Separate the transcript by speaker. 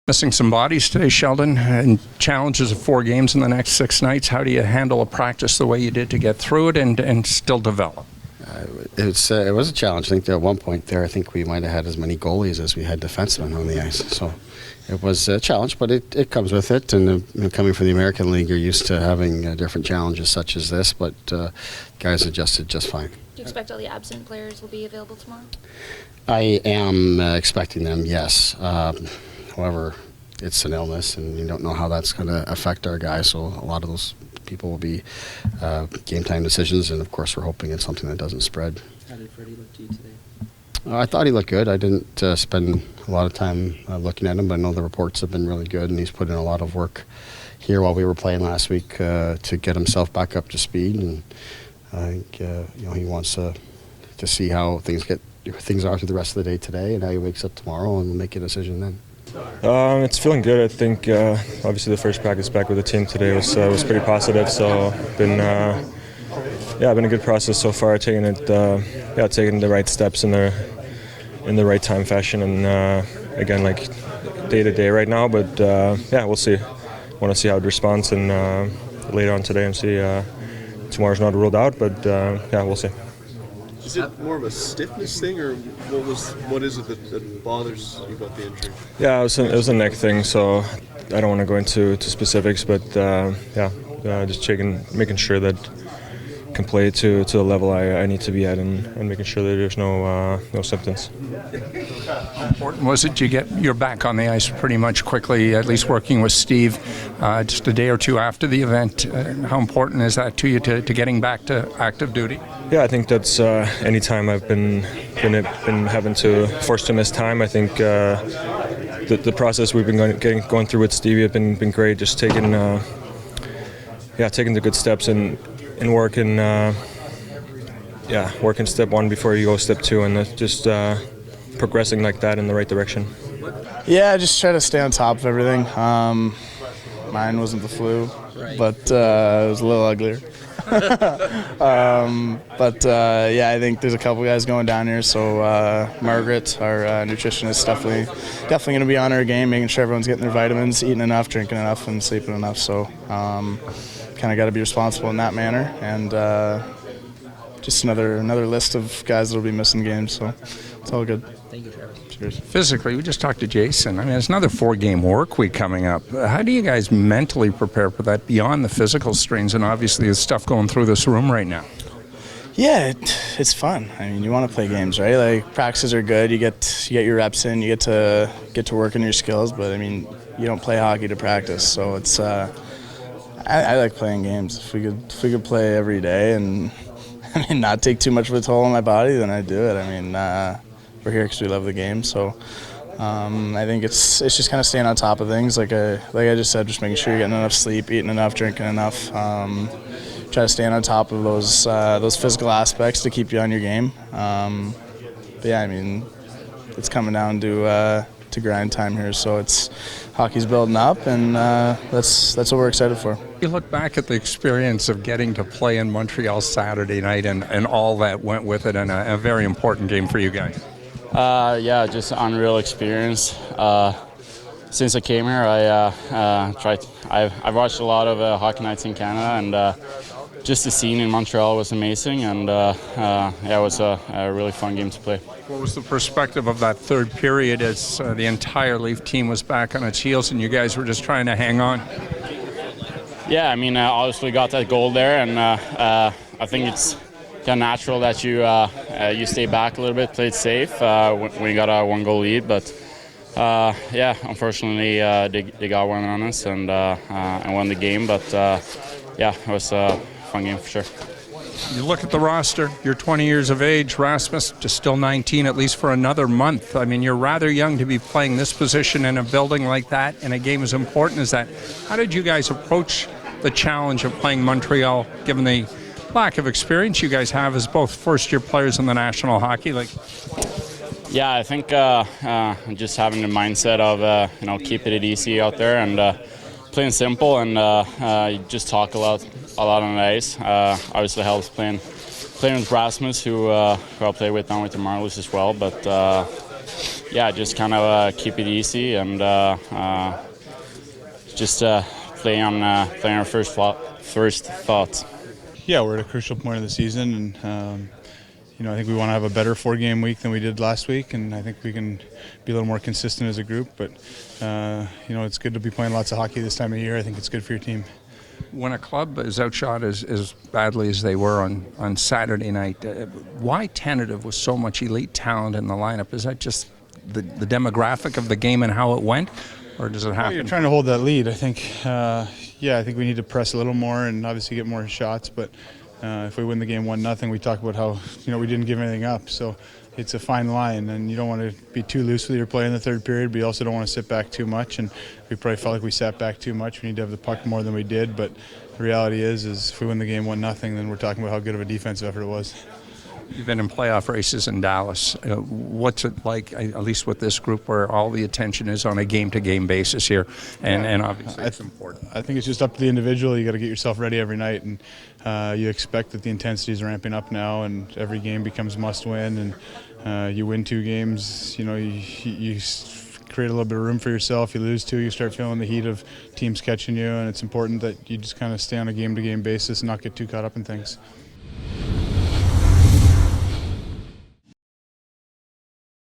Speaker 1: Missing some bodies today, Sheldon, and challenges of 4 games in the next 6 nights. How do you handle a practice the way you did to get through it and still develop?
Speaker 2: It was a challenge. I think at one point there, I think we might have had as many goalies as we had defensemen on the ice. So it was a challenge, but it comes with it. And coming from the American League, you're used to having different challenges such as this, but guys adjusted just fine.
Speaker 3: Do you expect all the absent players will be available tomorrow?
Speaker 2: I am expecting them, yes. However, it's an illness, and you don't know how that's going to affect our guys. So a lot of those people will be game time decisions, and of course, we're hoping it's something that doesn't spread.
Speaker 4: How did Freddie look to you today?
Speaker 2: I thought he looked good. I didn't spend a lot of time looking at him, but I know the reports have been really good, and he's put in a lot of work here while we were playing last week to get himself back up to speed. And I think he wants to see how things are through the rest of the day today, and how he wakes up tomorrow, and make a decision then.
Speaker 5: It's feeling good. I think obviously the first practice back with the team today was pretty positive. So been a good process so far. Taking the right steps in the right time fashion, and again, like day to day right now. But we'll see. Want to see how it responds, and later on today, and see. Tomorrow's not ruled out, but we'll see.
Speaker 6: Is it more of a stiffness thing, or what is it that bothers you about the injury?
Speaker 5: Yeah, it was a neck thing, so I don't want to go into specifics, but just making sure that I can play to the level I need to be at, and making sure that there's no symptoms.
Speaker 1: How important was it you're back on the ice pretty much quickly, at least working with Steve, just a day or two after the event? How important is that to you to getting back to active duty?
Speaker 5: Yeah, I think that's any time I've been having to forced to miss time. I think the process we've been going through with Stevie have been great. Just taking the good steps and working step 1 before you go step 2, and just progressing like that in the right direction.
Speaker 7: Yeah, just try to stay on top of everything. Mine wasn't the flu, but it was a little uglier. I think there's a couple guys going down here. So Margaret, our nutritionist, definitely going to be on our game, making sure everyone's getting their vitamins, eating enough, drinking enough, and sleeping enough. So kind of got to be responsible in that manner, and just another list of guys that will be missing games. So it's all good.
Speaker 4: Thank you, Travis.
Speaker 7: Cheers.
Speaker 1: Physically, we just talked to Jason. I mean, it's another 4-game work week coming up. How do you guys mentally prepare for that beyond the physical strains and obviously the stuff going through this room right now?
Speaker 7: Yeah, it's fun. I mean, you want to play games, right? Like, practices are good. You get your reps in. You get to work on your skills. But I mean, you don't play hockey to practice. So it's I like playing games. If we could play every day and not take too much of a toll on my body, then I'd do it. I mean, we're here because we love the game. So I think it's just kind of staying on top of things. Like I just said, just making sure you're getting enough sleep, eating enough, drinking enough. Try to stay on top of those physical aspects to keep you on your game. I mean, it's coming down to grind time here. So hockey's building up, and that's what we're excited for.
Speaker 1: You look back at the experience of getting to play in Montreal Saturday night and all that went with it, and a very important game for you guys.
Speaker 8: Just an unreal experience. Since I came here, I've watched a lot of hockey nights in Canada, and just the scene in Montreal was amazing, and it was a really fun game to play.
Speaker 1: What was the perspective of that third period as the entire Leaf team was back on its heels and you guys were just trying to hang on?
Speaker 8: Yeah, I mean, obviously got that goal there, and I think it's kind of natural that you stay back a little bit, played safe when you got a 1-goal lead, but unfortunately they got one on us and won the game, but it was a fun game for sure.
Speaker 1: You look at the roster, you're 20 years of age, Rasmus just still 19 at least for another month. I mean, you're rather young to be playing this position in a building like that in a game as important as that. How did you guys approach the challenge of playing Montreal, given the lack of experience you guys have as both first-year players in the National Hockey League?
Speaker 8: Yeah, I think just having the mindset of keeping it easy out there and playing simple, and just talk a lot on the ice. Obviously helps playing with Rasmus, who I'll play with now with the Marlies as well. But yeah, just kind of keep it easy and just play on our first thoughts.
Speaker 4: Yeah, we're at a crucial point of the season, and I think we want to have a better 4-game week than we did last week, and I think we can be a little more consistent as a group. But it's good to be playing lots of hockey this time of year. I think it's good for your team.
Speaker 1: When a club is outshot as badly as they were on Saturday night, why tentative with so much elite talent in the lineup? Is that just the demographic of the game and how it went, or does it happen?
Speaker 4: Well, you're trying to hold that lead. I think, I think we need to press a little more and obviously get more shots. But if we win the game 1-0, we talk about how we didn't give anything up. So it's a fine line, and you don't want to be too loose with your play in the third period, but you also don't want to sit back too much. And we probably felt like we sat back too much. We need to have the puck more than we did. But the reality is if we win the game 1-0, then we're talking about how good of a defensive effort it was.
Speaker 1: You've been in playoff races in Dallas. What's it like, at least with this group, where all the attention is on a game-to-game basis here, and obviously it's important?
Speaker 4: I think it's just up to the individual. You got to get yourself ready every night, and you expect that the intensity is ramping up now, and every game becomes must-win. And you win 2 games, you create a little bit of room for yourself. You lose 2, you start feeling the heat of teams catching you, and it's important that you just kind of stay on a game-to-game basis and not get too caught up in things.